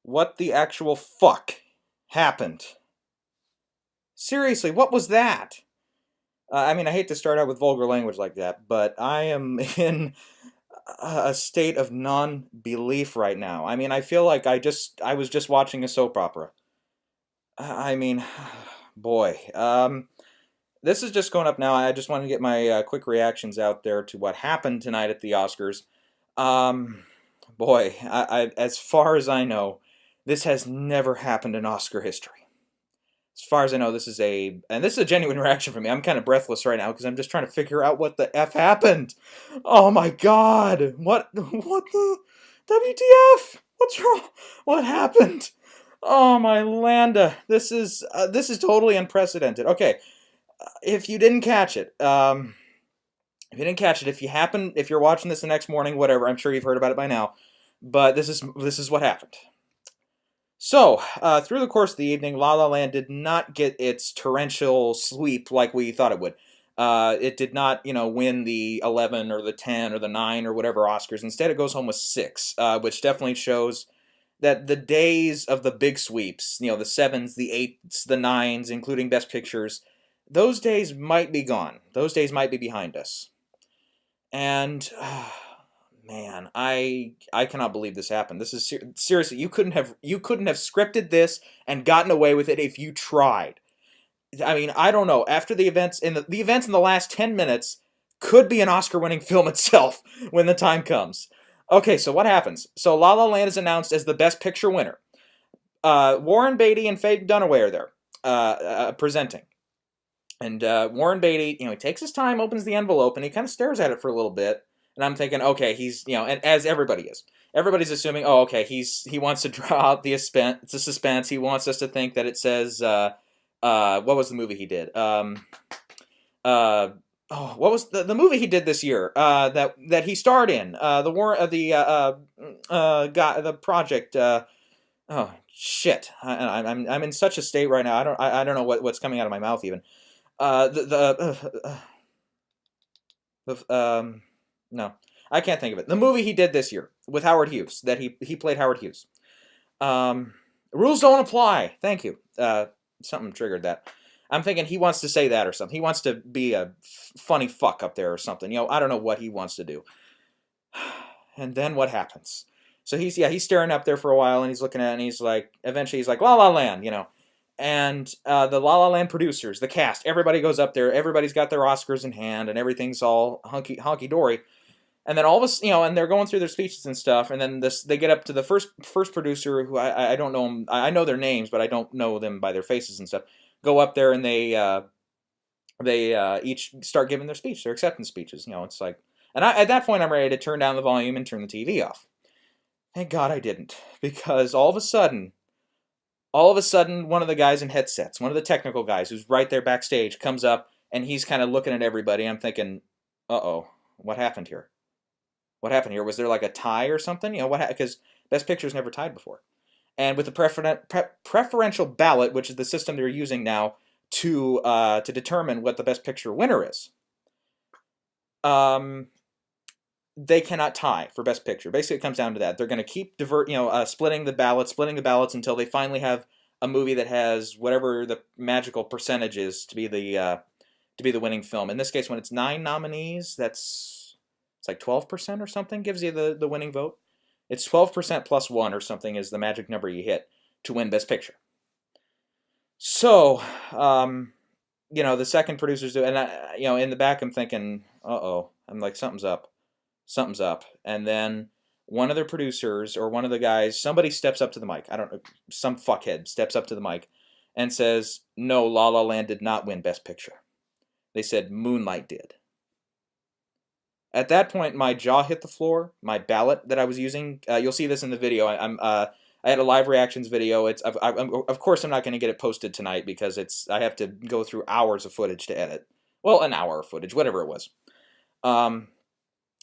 What the actual fuck happened? Seriously, what was that? I mean, I hate to start out with vulgar language like that, but I am in a state of non-belief right now. I mean, I feel like I was just watching a soap opera. I mean, boy. This is just going up now. I just want to get my quick reactions out there to what happened tonight at the Oscars. Um, boy, as far as I know, this has never happened in Oscar history. As far as I know, this is a genuine reaction from me. I'm kind of breathless right now because I'm just trying to figure out what the F happened. Oh my God. What the WTF? What's wrong? What happened? Oh my Landa. This is totally unprecedented. Okay. If you didn't catch it, if you didn't catch it, if you're watching this the next morning, whatever, I'm sure you've heard about it by now, but this is what happened. So, through the course of the evening, La La Land did not get its torrential sweep like we thought it would. It did not, win the 11 or the 10 or the 9 or whatever Oscars. Instead, it goes home with 6, which definitely shows that the days of the big sweeps, the 7s, the 8s, the 9s, including Best Pictures, those days might be gone. Those days might be behind us. And man, I cannot believe this happened. This is seriously, you couldn't have scripted this and gotten away with it if you tried. I mean, I don't know. After the events in the last 10 minutes could be an Oscar-winning film itself when the time comes. Okay, so what happens? So La La Land is announced as the Best Picture winner. Warren Beatty and Faye Dunaway are there presenting. And Warren Beatty, he takes his time, opens the envelope, and he kind of stares at it for a little bit. And I'm thinking, okay, and as everybody is, everybody's assuming, oh, okay, he wants to draw out the suspense. He wants us to think that it says, what was the movie he did? What was the movie he did this year? That he starred in. The project. Oh shit! I'm in such a state right now. I don't know what's coming out of my mouth even. No, I can't think of it. The movie he did this year with Howard Hughes, that he played Howard Hughes. Rules don't apply. Thank you. Something triggered that. I'm thinking he wants to say that or something. He wants to be a funny fuck up there or something. I don't know what he wants to do. And then what happens? So he's staring up there for a while and he's looking at it and eventually he's like, La La Land, And the La La Land producers, the cast, everybody goes up there. Everybody's got their Oscars in hand, and everything's all honky dory. And then all of us, and they're going through their speeches and stuff. And then they get up to the first producer, who I don't know them. I know their names, but I don't know them by their faces and stuff. Go up there and they each start giving their speech, their acceptance speeches. It's like, and at that point I'm ready to turn down the volume and turn the TV off. Thank God I didn't, because all of a sudden, one of the guys in headsets, one of the technical guys who's right there backstage, comes up and he's kind of looking at everybody. I'm thinking, uh-oh, what happened here? What happened here? Was there like a tie or something? Because Best Picture's never tied before. And with the preferential ballot, which is the system they're using now to determine what the Best Picture winner is, they cannot tie for Best Picture. Basically, it comes down to that. They're going to keep splitting the ballots until they finally have a movie that has whatever the magical percentage is to be the winning film. In this case, when it's 9 nominees, it's like 12% or something gives you the winning vote. It's 12% plus 1 or something is the magic number you hit to win Best Picture. So, the second producers do, and in the back I'm thinking, uh-oh, I'm like, something's up. And then one of the producers or one of the guys, somebody steps up to the mic. I don't know, some fuckhead steps up to the mic and says, no, La La Land did not win Best Picture. They said Moonlight did. At that point, my jaw hit the floor. My ballot that I was using, you'll see this in the video. I had a live reactions video. Of course I'm not going to get it posted tonight because I have to go through hours of footage to edit. Well, an hour of footage, whatever it was.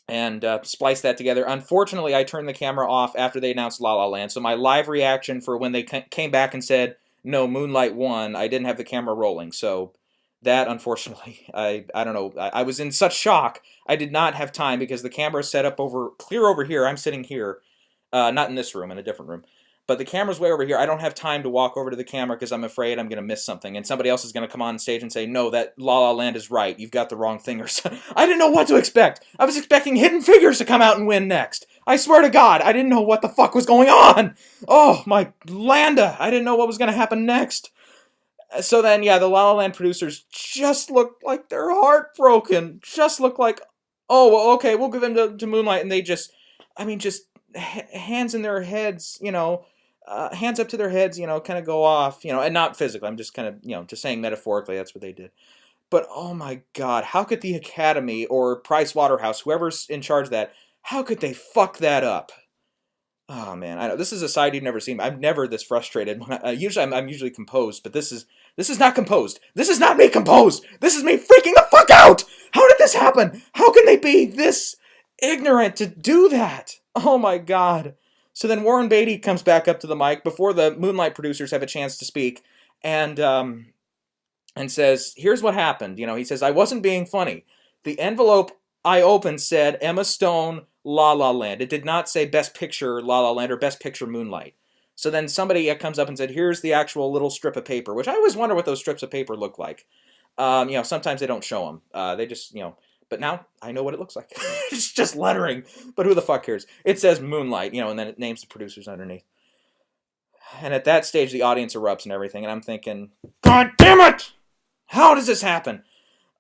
And splice that together. Unfortunately, I turned the camera off after they announced La La Land, so my live reaction for when they came back and said, no, Moonlight won, I didn't have the camera rolling, so that, unfortunately, I don't know, I was in such shock, I did not have time, because the camera is set up clear over here, I'm sitting here, not in this room, in a different room, but the camera's way over here. I don't have time to walk over to the camera because I'm afraid I'm going to miss something. And somebody else is going to come on stage and say, no, that La La Land is right. You've got the wrong thing. Or something. I didn't know what to expect. I was expecting Hidden Figures to come out and win next. I swear to God, I didn't know what the fuck was going on. Oh, my Landa. I didn't know what was going to happen next. So then, yeah, the La La Land producers just look like they're heartbroken. Just look like, oh, well, okay, we'll give them to Moonlight. And they just, I mean, just hands in their heads, hands up to their heads, kind of go off, and not physically. I'm just kind of, just saying metaphorically, that's what they did. But oh my God, how could the Academy or Price Waterhouse, whoever's in charge of that, how could they fuck that up? Oh man, I know this is a side you've never seen. I'm never this frustrated. When I'm usually composed, but this is not composed. This is not me composed. This is me freaking the fuck out. How did this happen? How can they be this ignorant to do that? Oh my God. So then Warren Beatty comes back up to the mic before the Moonlight producers have a chance to speak, and says, "Here's what happened." He says, "I wasn't being funny. The envelope I opened said Emma Stone, La La Land. It did not say Best Picture La La Land or Best Picture Moonlight." So then somebody comes up and said, "Here's the actual little strip of paper," which I always wonder what those strips of paper look like. Sometimes they don't show them. They just, but now I know what it looks like. It's just lettering, but who the fuck cares? It says Moonlight, and then it names the producers underneath. And at that stage, the audience erupts and everything, and I'm thinking, God damn it! How does this happen?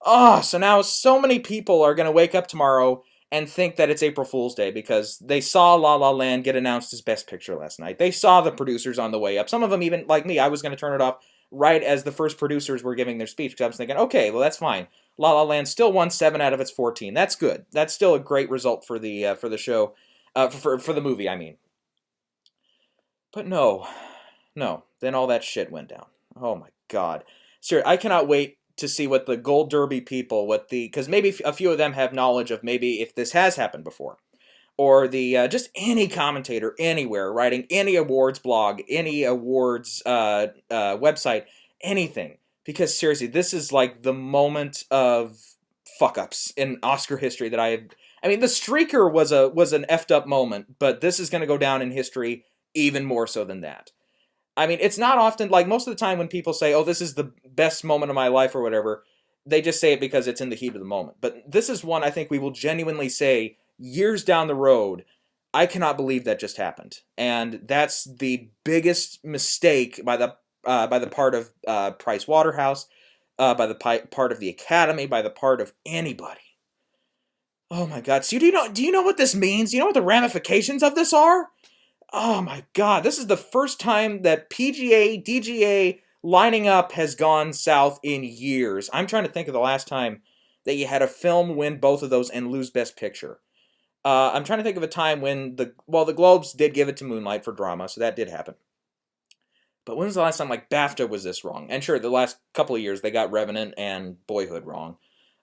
Oh, so now so many people are going to wake up tomorrow and think that it's April Fool's Day because they saw La La Land get announced as Best Picture last night. They saw the producers on the way up. Some of them even, like me, I was going to turn it off right as the first producers were giving their speech because I was thinking, okay, well, that's fine. La La Land still won 7 out of its 14. That's good. That's still a great result for the show, for the movie, I mean. But no. Then all that shit went down. Oh my God. Seriously, I cannot wait to see what the Gold Derby people, because maybe a few of them have knowledge of maybe if this has happened before. Or the just any commentator anywhere writing any awards blog, any awards website, anything. Because seriously, this is like the moment of fuck-ups in Oscar history that I mean, the Streaker was an effed up moment, but this is going to go down in history even more so than that. I mean, it's not often, like most of the time when people say, oh, this is the best moment of my life or whatever, they just say it because it's in the heat of the moment. But this is one I think we will genuinely say years down the road, I cannot believe that just happened. And that's the biggest mistake by the part of Price Waterhouse, by the part of the Academy, by the part of anybody. Oh my God. So do you know what this means? Do you know what the ramifications of this are? Oh my God, this is the first time that PGA, DGA lining up has gone south in years. I'm trying to think of the last time that you had a film win both of those and lose Best Picture. I'm trying to think of a time when the Globes did give it to Moonlight for drama, so that did happen. But when was the last time like BAFTA was this wrong? And sure, the last couple of years they got Revenant and Boyhood wrong.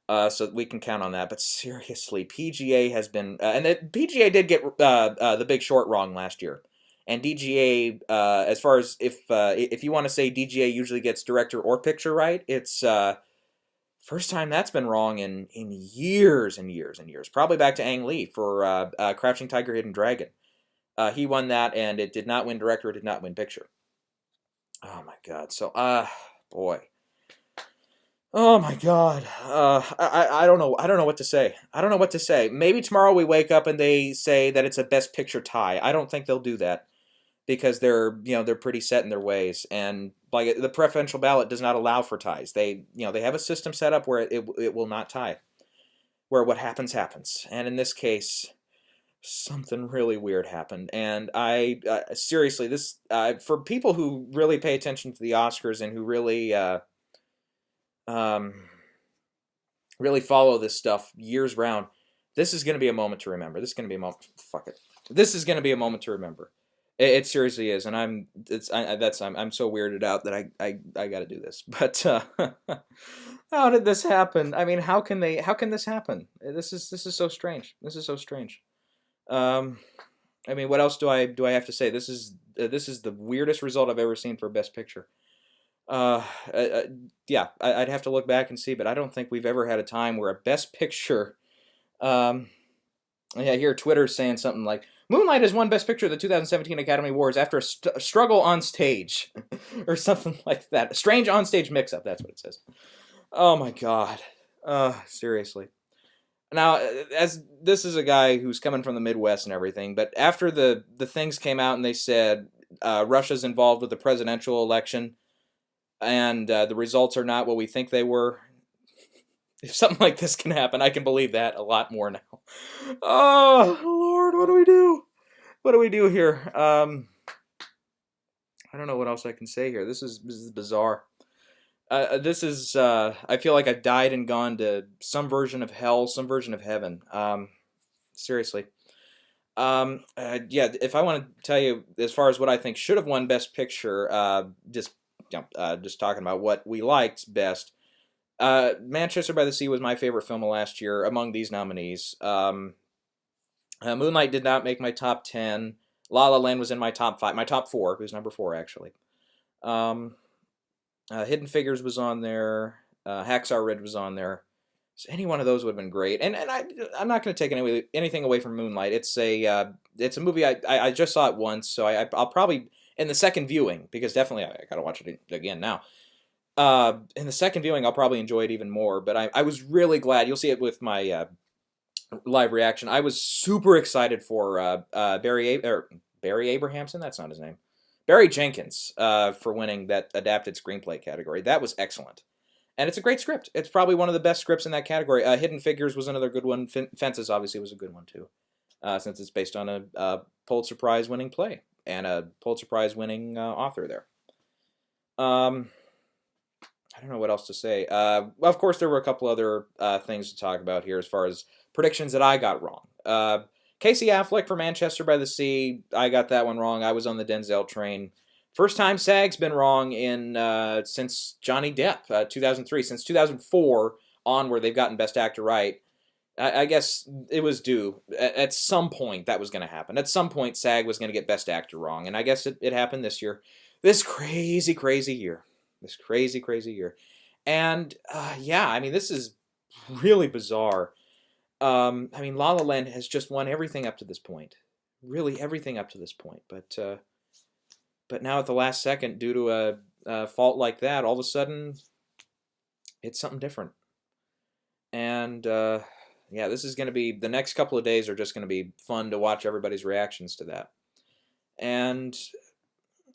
So we can count on that. But seriously, PGA has been... and the PGA did get The Big Short wrong last year. And DGA, as far as if you want to say DGA usually gets director or picture right, it's first time that's been wrong in years and years and years. Probably back to Ang Lee for Crouching Tiger, Hidden Dragon. He won that, and it did not win director, it did not win picture. Oh my God. So, boy. Oh my God. I don't know. I don't know what to say. I don't know what to say. Maybe tomorrow we wake up and they say that it's a Best Picture tie. I don't think they'll do that because they're pretty set in their ways, and like the preferential ballot does not allow for ties. They have a system set up where it will not tie. Where what happens happens. And in this case, something really weird happened. And I seriously, this for people who really pay attention to the Oscars and who really really follow this stuff years round, this is going to be a moment to remember. This is going to be a moment. Fuck it. This is going to be a moment to remember. It seriously is, and I'm so weirded out that I got to do this. But how did this happen? I mean, how can this happen? This is so strange. This is so strange. I mean, what else do I have to say? This is the weirdest result I've ever seen for Best Picture. Yeah, I'd have to look back and see, but I don't think we've ever had a time where a Best Picture. Yeah, I hear Twitter saying something like, Moonlight has won Best Picture at the 2017 Academy Awards after a struggle on stage, or something like that. A strange onstage mix-up. That's what it says. Oh my god. Seriously. Now, as this is a guy who's coming from the Midwest and everything, but after the things came out and they said Russia's involved with the presidential election, and the results are not what we think they were. If something like this can happen, I can believe that a lot more now. Oh, Lord, what do we do? What do we do here? I don't know what else I can say here. This is bizarre. This is, I feel like I've died and gone to some version of hell, some version of heaven. Seriously. Yeah, if I want to tell you as far as what I think should have won Best Picture, just talking about what we liked best. Manchester by the Sea was my favorite film of last year among these nominees. Moonlight did not make my top 10. La La Land was in my top 5. My top 4. It was number 4, actually. Hidden Figures was on there. Hacksaw Ridge was on there. So any one of those would have been great. And I'm not going to take anything away from Moonlight. It's a movie I just saw it once, so I'll probably, in the second viewing, because definitely I got to watch it again now. In the second viewing, I'll probably enjoy it even more. But I was really glad. You'll see it with my live reaction. I was super excited for Barry Abrahamson. That's not his name. Barry Jenkins for winning that adapted screenplay category. That was excellent. And it's a great script. It's probably one of the best scripts in that category. Hidden Figures was another good one. Fences obviously was a good one too, since it's based on a Pulitzer Prize winning play and a Pulitzer Prize winning author there. I don't know what else to say. Well, of course, there were a couple other things to talk about here as far as predictions that I got wrong. Casey Affleck for Manchester by the Sea, I got that one wrong. I was on the Denzel train. First time SAG's been wrong since Johnny Depp, 2003. Since 2004 onward, they've gotten Best Actor right. I guess it was due. At some point, that was going to happen. At some point, SAG was going to get Best Actor wrong, and I guess it happened this year. This crazy, crazy year. This crazy, crazy year. And, yeah, I mean, this is really bizarre. I mean, La La Land has just won everything up to this point. Really, everything up to this point. But now at the last second, due to a fault like that, all of a sudden, it's something different. And, yeah, this is going to be, the next couple of days are just going to be fun to watch everybody's reactions to that. And,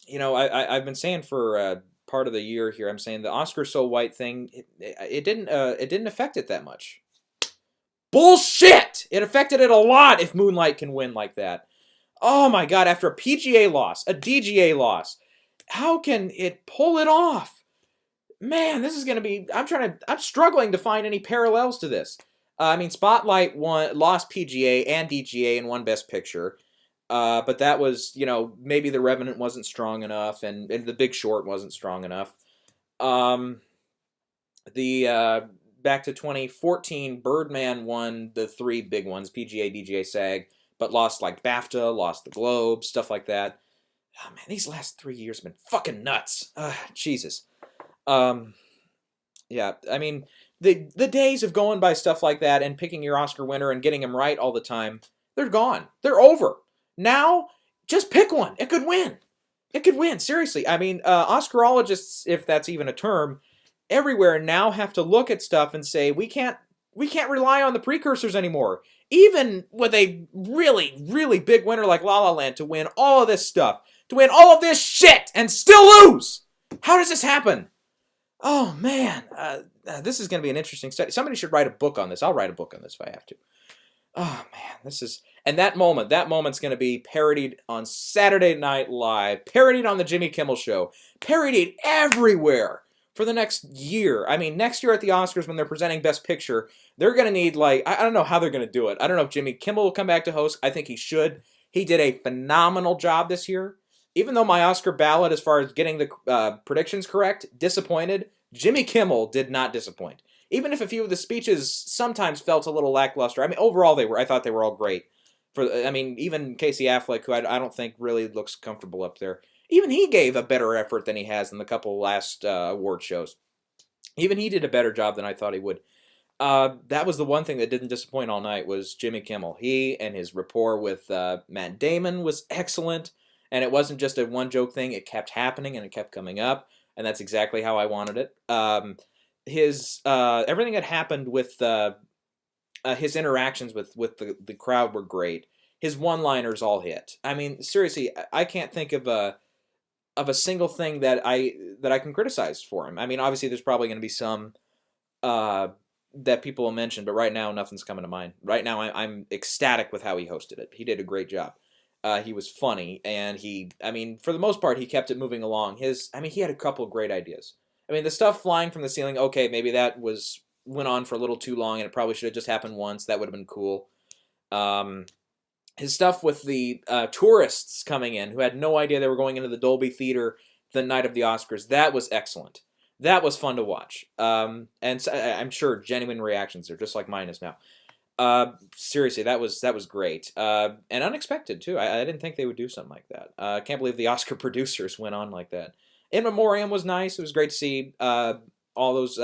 you know, I've been saying for part of the year here, I'm saying the Oscar So White thing, it didn't affect it that much. Bullshit! It affected it a lot if Moonlight can win like that. Oh my god, after a PGA loss, a DGA loss, how can it pull it off? Man, this is going to be, I'm struggling to find any parallels to this. I mean, Spotlight lost PGA and DGA and won Best Picture. But that was, you know, maybe The Revenant wasn't strong enough and The Big Short wasn't strong enough. Back to 2014, Birdman won the 3 big ones, PGA, DGA, SAG, but lost like BAFTA, lost the Globe, stuff like that. Oh man, these last 3 years have been fucking nuts. Jesus. Yeah, I mean, the days of going by stuff like that and picking your Oscar winner and getting him right all the time, they're gone. They're over. Now, just pick one. It could win. It could win. Seriously. I mean, Oscarologists, if that's even a term, everywhere now have to look at stuff and say, we can't rely on the precursors anymore. Even with a really, really big winner like La La Land to win all of this stuff, to win all of this shit and still lose. How does this happen? Oh, man. This is going to be an interesting study. Somebody should write a book on this. I'll write a book on this if I have to. Oh, man. This is... And that moment's going to be parodied on Saturday Night Live, parodied on the Jimmy Kimmel Show, parodied everywhere for the next year. I mean, next year at the Oscars when they're presenting Best Picture, they're going to need, like, I don't know how they're going to do it. I don't know if Jimmy Kimmel will come back to host. I think he should. He did a phenomenal job this year. Even though my Oscar ballot, as far as getting the predictions correct, disappointed, Jimmy Kimmel did not disappoint. Even if a few of the speeches sometimes felt a little lackluster. I mean, overall, I thought they were all great. Even Casey Affleck, who I don't think really looks comfortable up there, even he gave a better effort than he has in the couple last award shows. Even he did a better job than I thought he would. That was the one thing that didn't disappoint all night was Jimmy Kimmel. He and his rapport with Matt Damon was excellent, and it wasn't just a one joke thing. It kept happening and it kept coming up, and that's exactly how I wanted it. His everything that happened with his interactions with the crowd were great. His one liners all hit. I mean, seriously, I can't think of a single thing that I can criticize for him. I mean, obviously, there's probably going to be some uh, that people will mention, but right now nothing's coming to mind. Right now, I'm ecstatic with how he hosted it. He did a great job. He was funny, and I mean, for the most part, he kept it moving along. I mean, he had a couple of great ideas. I mean, the stuff flying from the ceiling, okay, maybe that went on for a little too long, and it probably should have just happened once. That would have been cool. Um, his stuff with the tourists coming in who had no idea they were going into the Dolby Theater the night of the Oscars, that was excellent. That was fun to watch. And so, I'm sure genuine reactions are just like mine is now. Seriously, that was great. And unexpected too. I didn't think they would do something like that. I can't believe the Oscar producers went on like that. In Memoriam was nice. It was great to see all those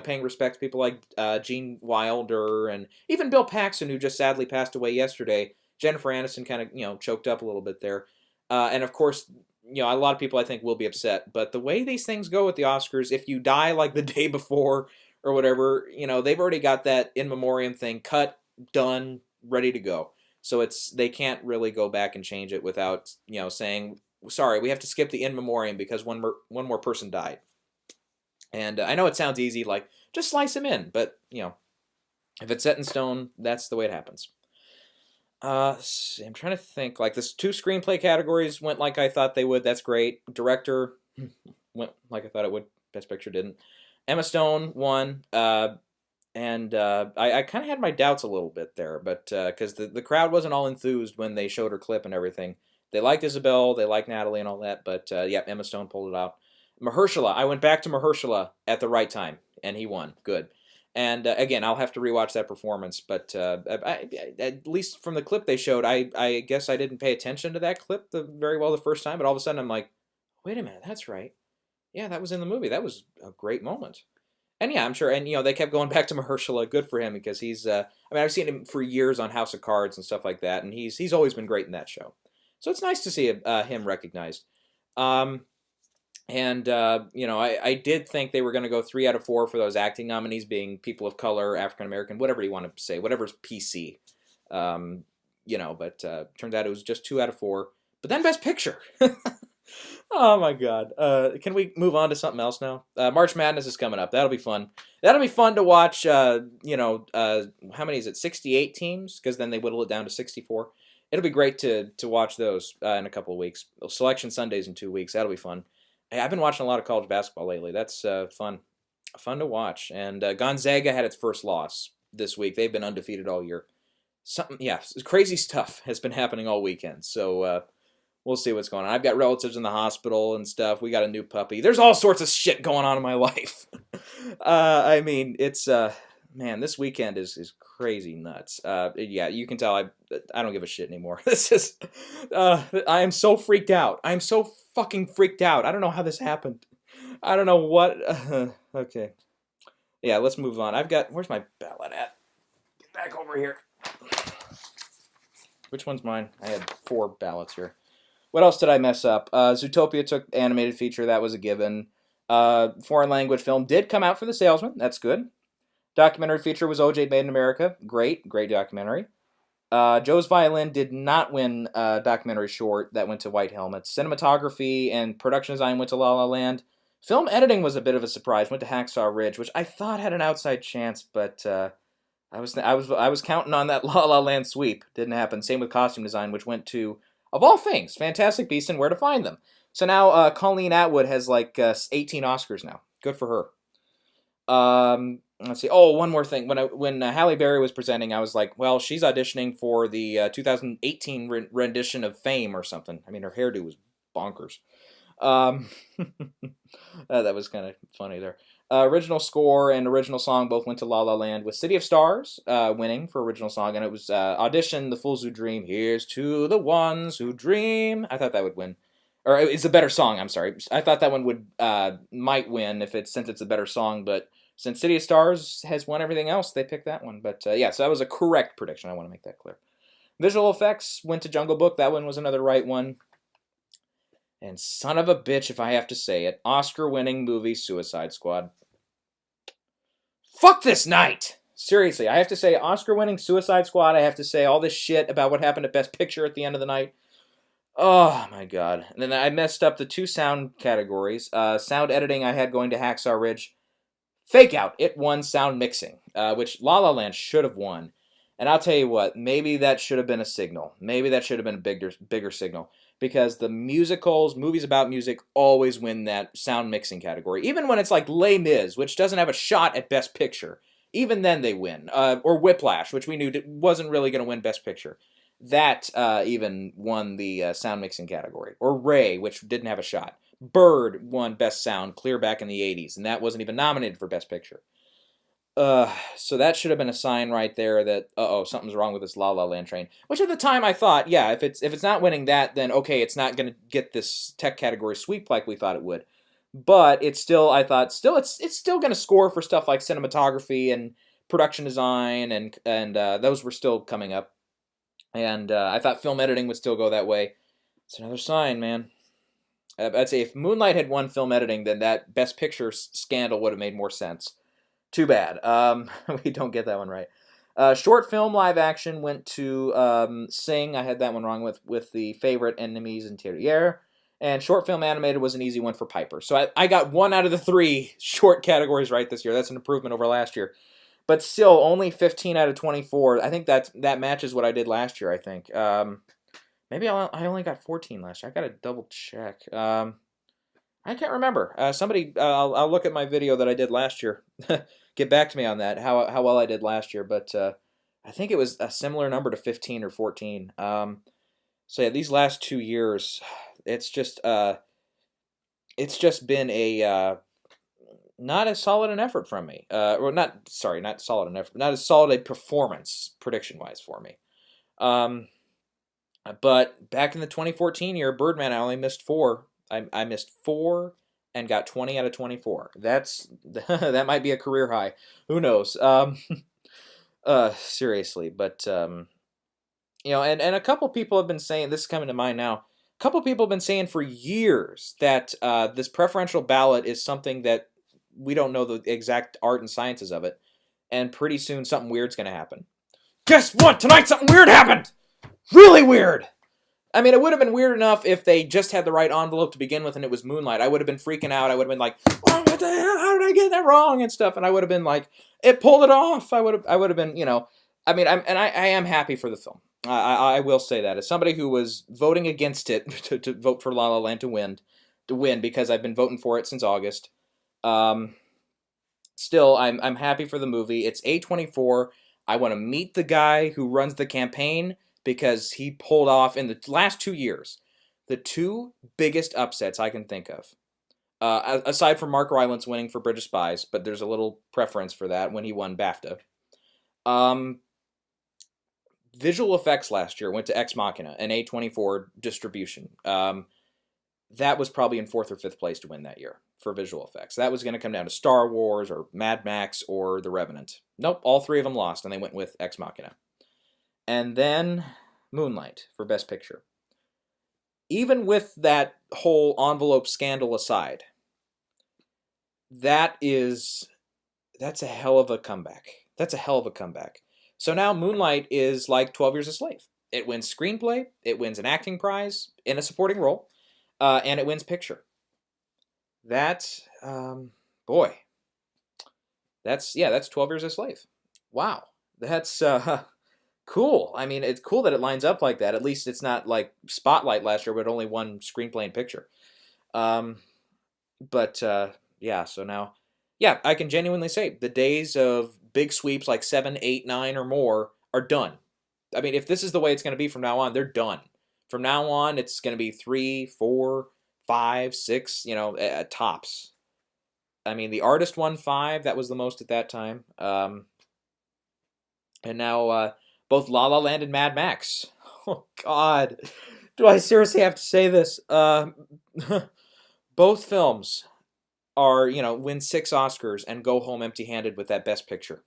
paying respect to people like Gene Wilder and even Bill Paxton, who just sadly passed away yesterday. Jennifer Aniston kind of choked up a little bit there, and of course a lot of people I think will be upset. But the way these things go with the Oscars, if you die like the day before or whatever, they've already got that in memoriam thing cut, done, ready to go. So they can't really go back and change it without saying sorry, we have to skip the in memoriam because one more person died. And I know it sounds easy, like just slice him in, but if it's set in stone, that's the way it happens. I'm trying to think. Like this, two screenplay categories went like I thought they would. That's great. Director went like I thought it would. Best Picture didn't. Emma Stone won. And I kind of had my doubts a little bit there, but because the crowd wasn't all enthused when they showed her clip and everything. They liked Isabel, they liked Natalie and all that, but yeah, Emma Stone pulled it out. Mahershala, I went back to Mahershala at the right time, and he won. Good. And again, I'll have to rewatch that performance, but at least from the clip they showed, I guess I didn't pay attention to that clip very well the first time, but all of a sudden I'm like, wait a minute, that's right. Yeah, that was in the movie. That was a great moment. And yeah, I'm sure. And they kept going back to Mahershala. Good for him because he's. I mean, I've seen him for years on House of Cards and stuff like that, and he's always been great in that show. So it's nice to see him recognized. Um, and I did think they were going to go 3 out of 4 for those acting nominees being people of color, African American, whatever you want to say, whatever's PC. But turned out it was just 2 out of 4. But then Best Picture. Oh my God! Can we move on to something else now? March Madness is coming up. That'll be fun. That'll be fun to watch. How many is it? 68 teams, because then they whittle it down to 64. It'll be great to watch those in a couple of weeks. Selection Sundays in 2 weeks. That'll be fun. Hey, I've been watching a lot of college basketball lately. That's fun to watch. And Gonzaga had its first loss this week. They've been undefeated all year. Crazy stuff has been happening all weekend. So. We'll see what's going on. I've got relatives in the hospital and stuff. We got a new puppy. There's all sorts of shit going on in my life. I mean, it's man, this weekend is crazy nuts. Yeah, you can tell I don't give a shit anymore. This is I am so freaked out. I'm so fucking freaked out. I don't know how this happened. I don't know what. Okay, yeah, let's move on. Where's my ballot at? Get back over here. Which one's mine? I had 4 ballots here. What else did I mess up? Zootopia took animated feature. That was a given. Foreign language film did come out for The Salesman. That's good. Documentary feature was O.J. Made in America. Great documentary. Joe's Violin did not win documentary short. That went to White Helmets. Cinematography and production design went to La La Land. Film editing was a bit of a surprise. Went to Hacksaw Ridge, which I thought had an outside chance, but I was counting on that La La Land sweep. Didn't happen. Same with costume design, which went to, of all things, Fantastic Beasts and Where to Find Them. So now Colleen Atwood has like 18 Oscars now. Good for her. Let's see. Oh, one more thing. When Halle Berry was presenting, I was like, well, she's auditioning for the 2018 rendition of Fame or something. I mean, her hairdo was bonkers. That was kind of funny there. Original score and original song both went to La La Land, with City of Stars winning for original song, and it was Audition, The Fools Who Dream, Here's to the Ones Who Dream. I thought that would win. Or it's a better song, I'm sorry. I thought that one might win since it's a better song, but Since City of Stars has won everything else, they picked that one. But yeah, so that was a correct prediction. I want to make that clear. Visual effects went to Jungle Book. That one was another right one. And son of a bitch, if I have to say it, Oscar-winning movie Suicide Squad. Fuck this night! Seriously, I have to say Oscar-winning Suicide Squad. I have to say all this shit about what happened at Best Picture at the end of the night. Oh my god. And then I messed up the 2 sound categories. Sound editing I had going to Hacksaw Ridge. Fake out. It won sound mixing, which La La Land should have won. And I'll tell you what, maybe that should have been a signal. Maybe that should have been a bigger signal. Because the musicals, movies about music, always win that sound mixing category. Even when it's like Les Mis, which doesn't have a shot at Best Picture. Even then they win. Or Whiplash, which we knew wasn't really going to win Best Picture. That even won the sound mixing category. Or Ray, which didn't have a shot. Bird won Best Sound clear back in the 80s, and that wasn't even nominated for Best Picture. So that should have been a sign right there that, something's wrong with this La La Land train. Which at the time I thought, yeah, if it's not winning that, then okay, it's not going to get this tech category sweep like we thought it would. But it's still, I thought, it's still going to score for stuff like cinematography and production design, and those were still coming up. And I thought film editing would still go that way. It's another sign, man. I'd say if Moonlight had won film editing, then that Best Picture scandal would have made more sense. Too bad. We don't get that one right. Short film live action went to Sing. I had that one wrong with the favorite Enemies Interior. And short film animated was an easy one for Piper. So I got 1 out of the 3 short categories right this year. That's an improvement over last year. But still, only 15 out of 24. I think that matches what I did last year, I think. Maybe I only got 14 last year. I got to double check. I can't remember. Somebody, I'll look at my video that I did last year. Get back to me on that, how well I did last year. But I think it was a similar number to 15 or 14. So yeah, these last 2 years, it's just been a not as solid an effort from me. Not solid an effort, not as solid a performance prediction-wise for me. But back in the 2014 year, Birdman, I only missed 4. I missed 4 and got 20 out of 24. That might be a career high. Who knows? Seriously, but and a couple people have been saying, this is coming to mind now. A couple people have been saying for years that this preferential ballot is something that we don't know the exact art and sciences of it, and pretty soon something weird's going to happen. Guess what? Tonight something weird happened! Really weird! I mean, it would have been weird enough if they just had the right envelope to begin with and it was Moonlight. I would have been freaking out. I would have been like, oh, what the hell? How did I get that wrong? And stuff. And I would have been like, it pulled it off. I would have been, I mean, I am happy for the film. I will say that. As somebody who was voting against it to vote for La La Land to win because I've been voting for it since August. Still, I'm happy for the movie. It's A24. I want to meet the guy who runs the campaign, because he pulled off, in the last 2 years, the 2 biggest upsets I can think of. Aside from Mark Rylance winning for Bridge of Spies, but there's a little preference for that when he won BAFTA. Visual effects last year went to Ex Machina, an A24 distribution. That was probably in 4th or 5th place to win that year for visual effects. That was going to come down to Star Wars or Mad Max or The Revenant. Nope, all 3 of them lost, and they went with Ex Machina. And then Moonlight for Best Picture. Even with that whole envelope scandal aside, that's a hell of a comeback. That's a hell of a comeback. So now Moonlight is like 12 Years a Slave. It wins screenplay, it wins an acting prize in a supporting role, and it wins picture. That's 12 Years a Slave. Wow. That's cool. I mean, it's cool that it lines up like that. At least it's not like Spotlight last year, but only one screenplay and picture. So now, I can genuinely say the days of big sweeps like 7, 8, 9 or more are done. I mean, if this is the way it's going to be from now on, they're done. From now on, it's going to be 3, 4, 5, 6, tops. I mean, The Artist won 5. That was the most at that time. And now, both La La Land and Mad Max. Oh, God. Do I seriously have to say this? Both films are, win 6 Oscars and go home empty-handed with that Best Picture.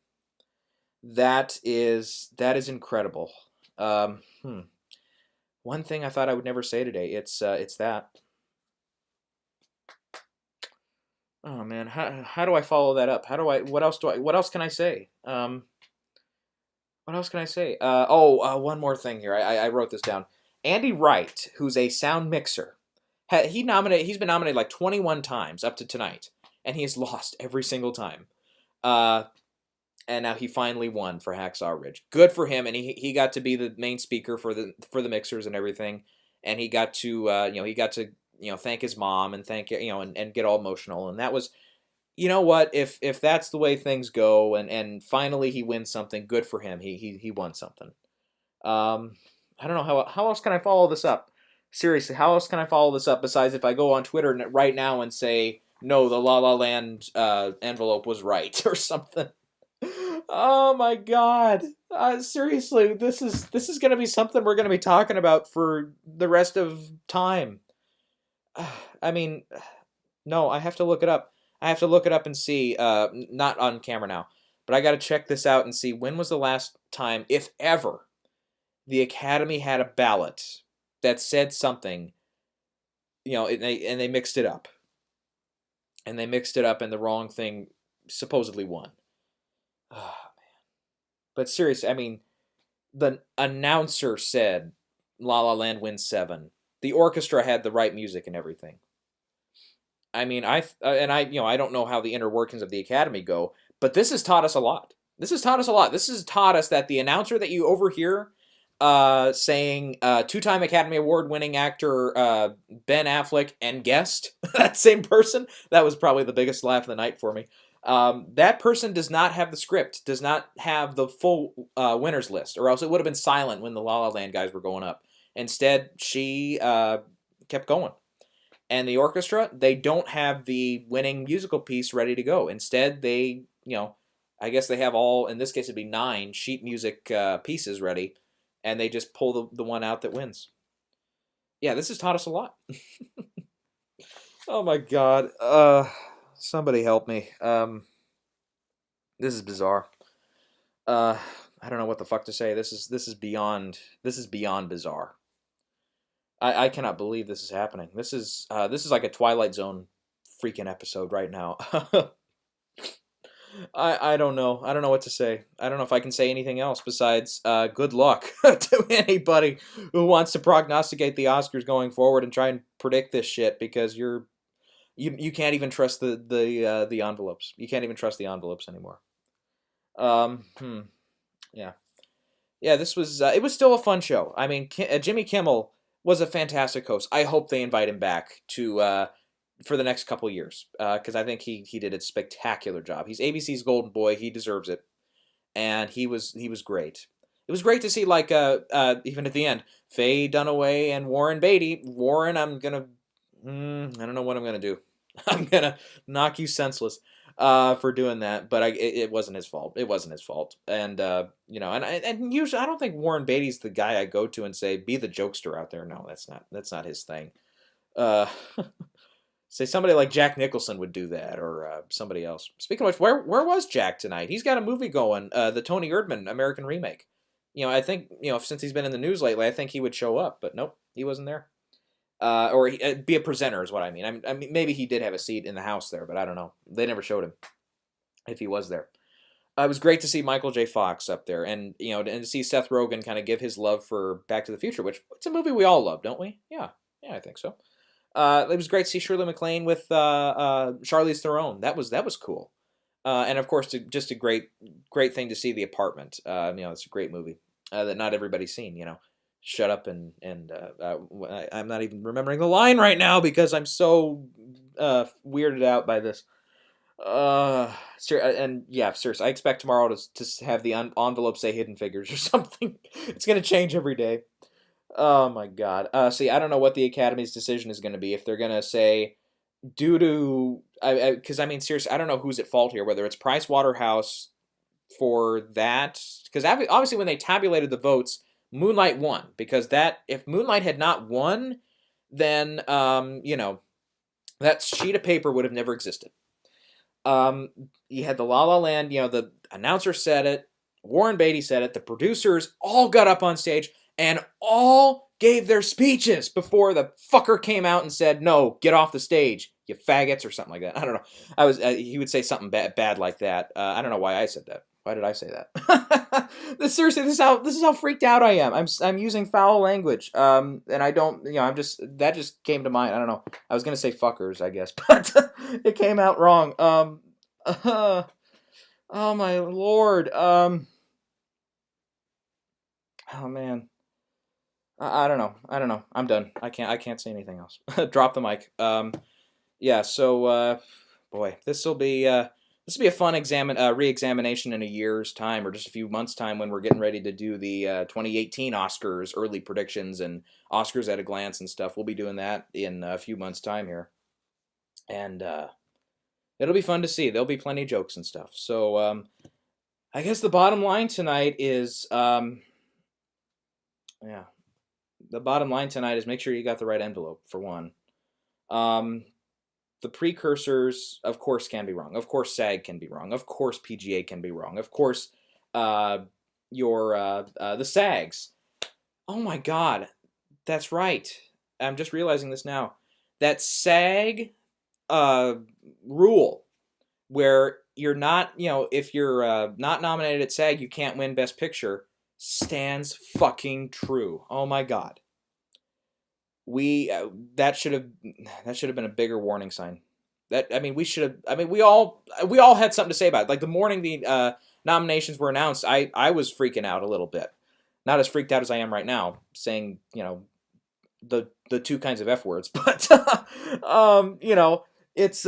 That is incredible. Um, hmm. One thing I thought I would never say today. It's that. Oh man, how do I follow that up? How do I? What else can I say? What else can I say? One more thing here. I wrote this down. Andy Wright, who's a sound mixer, he's been nominated like 21 times up to tonight, and he has lost every single time. Uh, and now he finally won for Hacksaw Ridge. Good for him, and he got to be the main speaker for the mixers and everything, and he got to thank his mom and thank and get all emotional, and that was. You know what? If that's the way things go, and finally he wins something, good for him. He won something. I don't know how else can I follow this up. Seriously, how else can I follow this up besides if I go on Twitter right now and say no, the La La Land envelope was right or something. Oh my God! Seriously, this is going to be something we're going to be talking about for the rest of time. I mean, no, I have to look it up. I have to look it up and see. Not on camera now, but I got to check this out and see when was the last time, if ever, the Academy had a ballot that said something. And they mixed it up, and the wrong thing supposedly won. Oh man! But seriously, I mean, the announcer said La La Land wins 7. The orchestra had the right music and everything. I mean, I don't know how the inner workings of the Academy go, but this has taught us a lot. This has taught us that the announcer that you overhear saying two-time Academy Award-winning actor Ben Affleck and guest, that same person, that was probably the biggest laugh of the night for me. That person does not have the script, does not have the full winners list, or else it would have been silent when the La La Land guys were going up. Instead, she kept going. And the orchestra, they don't have the winning musical piece ready to go. Instead, they, I guess they have all, in this case it'd be 9 sheet music pieces ready, and they just pull the one out that wins. Yeah, this has taught us a lot. Oh my God. Somebody help me. This is bizarre. I don't know what the fuck to say. This is beyond bizarre. I cannot believe this is happening. This is like a Twilight Zone freaking episode right now. I don't know. I don't know what to say. I don't know if I can say anything else besides good luck to anybody who wants to prognosticate the Oscars going forward and try and predict this shit, because you can't even trust the envelopes. You can't even trust the envelopes anymore. Yeah. Yeah, this was it was still a fun show. I mean, Jimmy Kimmel was a fantastic host. I hope they invite him back to for the next couple years, because I think he did a spectacular job. He's ABC's golden boy. He deserves it, and he was great. It was great to see, like, even at the end, Faye Dunaway and Warren Beatty. Warren, I don't know what I'm gonna do. I'm gonna knock you senseless for doing that, but it wasn't his fault. It wasn't his fault, and and usually I don't think Warren Beatty's the guy I go to and say, be the jokester out there. No, that's not his thing. Say somebody like Jack Nicholson would do that, or somebody else. Speaking of which, where was Jack tonight? He's got a movie going, the Tony Erdmann American remake. I think since he's been in the news lately, I think he would show up, but nope, he wasn't there. Or be a presenter is what I mean. I mean, maybe he did have a seat in the house there, but I don't know. They never showed him if he was there. It was great to see Michael J. Fox up there, and and to see Seth Rogen kind of give his love for Back to the Future, which it's a movie we all love, don't we? Yeah, I think so. It was great to see Shirley MacLaine with Charlize Theron. That was cool, and of course, just a great thing to see The Apartment. It's a great movie that not everybody's seen. Shut up and I'm not even remembering the line right now because I'm so weirded out by this. And yeah, seriously, I expect tomorrow to have the envelope say Hidden Figures or something. It's gonna change every day. Oh my God. See, I don't know what the Academy's decision is gonna be. If they're gonna say due to, because I mean, seriously, I don't know who's at fault here. Whether it's Price Waterhouse for that, because obviously when they tabulated the votes, Moonlight won, because if Moonlight had not won, then that sheet of paper would have never existed. Um, you had the La La Land, the announcer said it, Warren Beatty said it, the producers all got up on stage and all gave their speeches before the fucker came out and said, "No, get off the stage, you faggots," or something like that. I don't know. He would say something bad like that. I don't know why I said that. Why did I say that? Seriously, this is how freaked out I am. I'm using foul language. And I don't, that just came to mind. I don't know. I was gonna say fuckers, I guess, but it came out wrong. Oh my lord. Oh man. I don't know. I don't know. I'm done. I can't say anything else. Drop the mic. Yeah. So, boy, this will be a fun re-examination in a year's time, or just a few months' time, when we're getting ready to do the 2018 Oscars early predictions and Oscars at a glance and stuff. We'll be doing that in a few months' time here, and it'll be fun to see. There'll be plenty of jokes and stuff. So, I guess the bottom line tonight is, yeah, the bottom line tonight is make sure you got the right envelope for one. Um, the precursors, of course, can be wrong. Of course, SAG can be wrong. Of course, PGA can be wrong. Of course, uh, the SAGs. Oh my God, that's right. I'm just realizing this now. That SAG uh, rule where you're not, if you're not nominated at SAG, you can't win Best Picture, stands fucking true. Oh my God. We that should have been a bigger warning sign. We should have. We all had something to say about it. Like the morning the nominations were announced, I was freaking out a little bit. Not as freaked out as I am right now, saying the two kinds of F words, but it's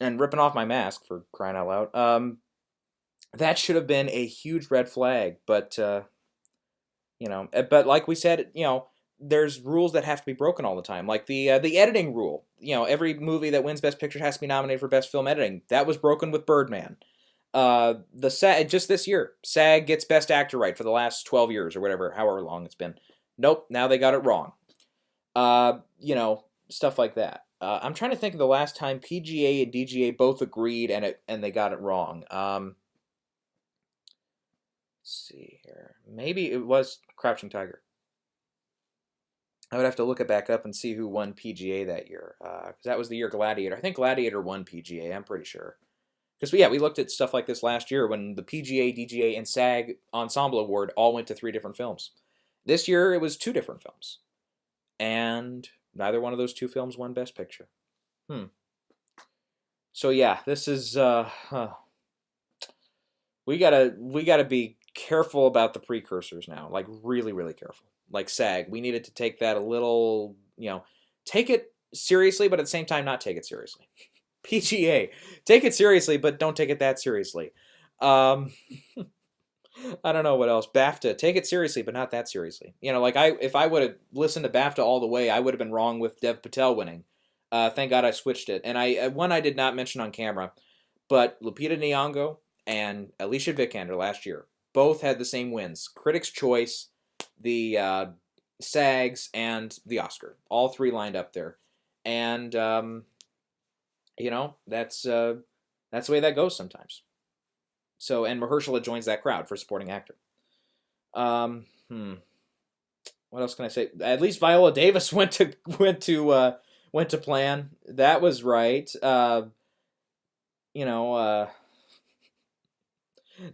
and ripping off my mask, for crying out loud. That should have been a huge red flag, but but like we said, there's rules that have to be broken all the time, like the editing rule. Every movie that wins Best Picture has to be nominated for Best Film Editing. That was broken with Birdman. The SAG, just this year, SAG gets Best Actor right for the last 12 years or whatever, however long it's been. Nope, now they got it wrong. Stuff like that. I'm trying to think of the last time PGA and DGA both agreed and they got it wrong. Let's see here. Maybe it was Crouching Tiger. I would have to look it back up and see who won PGA that year, because that was the year Gladiator. I think Gladiator won PGA. I'm pretty sure. Because we looked at stuff like this last year when the PGA, DGA, and SAG Ensemble Award all went to 3 different films. This year it was 2 different films, and neither one of those 2 films won Best Picture. So yeah, this is we gotta be careful about the precursors now, like really, really careful. Like SAG, we needed to take that a little, take it seriously, but at the same time not take it seriously. PGA, take it seriously, but don't take it that seriously. I don't know what else. BAFTA, take it seriously, but not that seriously. If I would have listened to BAFTA all the way, I would have been wrong with Dev Patel winning. Thank God I switched it. And I did not mention on camera, but Lupita Nyong'o and Alicia Vikander last year both had the same wins: Critics' Choice, the SAGs, and the Oscar. All 3 lined up there, and that's the way that goes sometimes. So, and Mahershala joins that crowd for supporting actor. What else can I say? At least Viola Davis went to plan. That was right.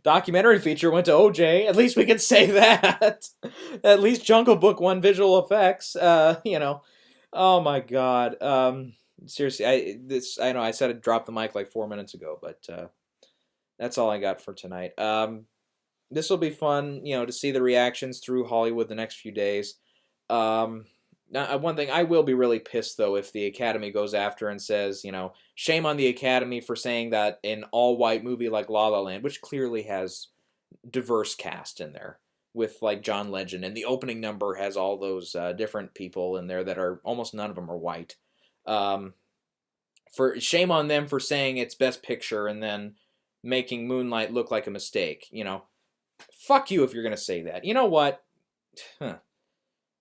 Documentary feature went to OJ. At least we can say that. At least Jungle Book won visual effects. Oh my God. Seriously, I know I said I'd drop the mic like 4 minutes ago, but that's all I got for tonight. This will be fun, to see the reactions through Hollywood the next few days. Now, one thing, I will be really pissed, though, if the Academy goes after and says, shame on the Academy for saying that an all-white movie like La La Land, which clearly has diverse cast in there, with, like, John Legend, and the opening number has all those different people in there that are, almost none of them are white. For shame on them for saying it's Best Picture and then making Moonlight look like a mistake, Fuck you if you're going to say that. You know what?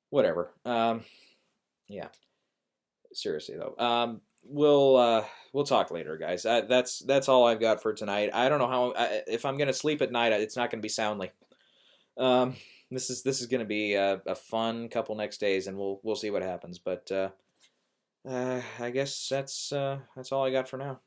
Whatever. Yeah. Seriously, though. we'll talk later, guys. That's all I've got for tonight. I don't know if I'm gonna sleep at night. It's not gonna be soundly. Um, this is gonna be a fun couple next days, and we'll see what happens. But I guess that's all I got for now.